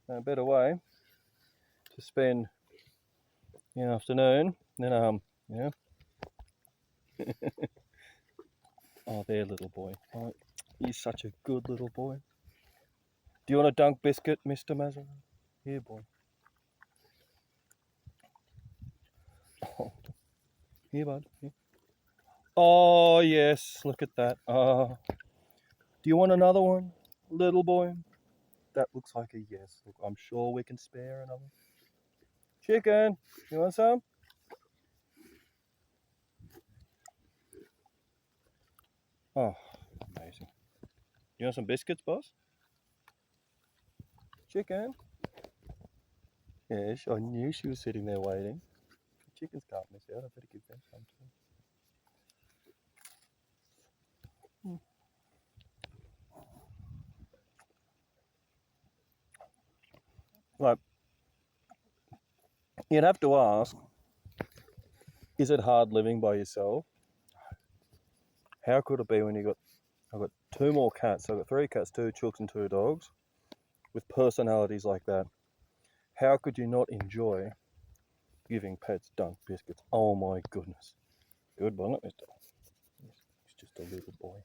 a better way to spend the afternoon than yeah. Oh, there, little boy. Oh, he's such a good little boy. Do you want a dunk biscuit, Mr. Mazarin? Here, boy. Oh, here, bud. Here. Oh, yes. Look at that. Do you want another one, little boy? That looks like a yes. Look, I'm sure we can spare another. Chicken, you want some? Oh, amazing. You want some biscuits, boss? Chicken? Yes, I knew she was sitting there waiting. Chickens can't miss out. I better give them some too. Like, you'd have to ask, is it hard living by yourself? How could it be when I've got two more cats. I've got 3 cats, 2 chooks and 2 dogs with personalities like that. How could you not enjoy giving pets dunk biscuits? Oh my goodness. Good, wasn't it, mister? He's just a little boy.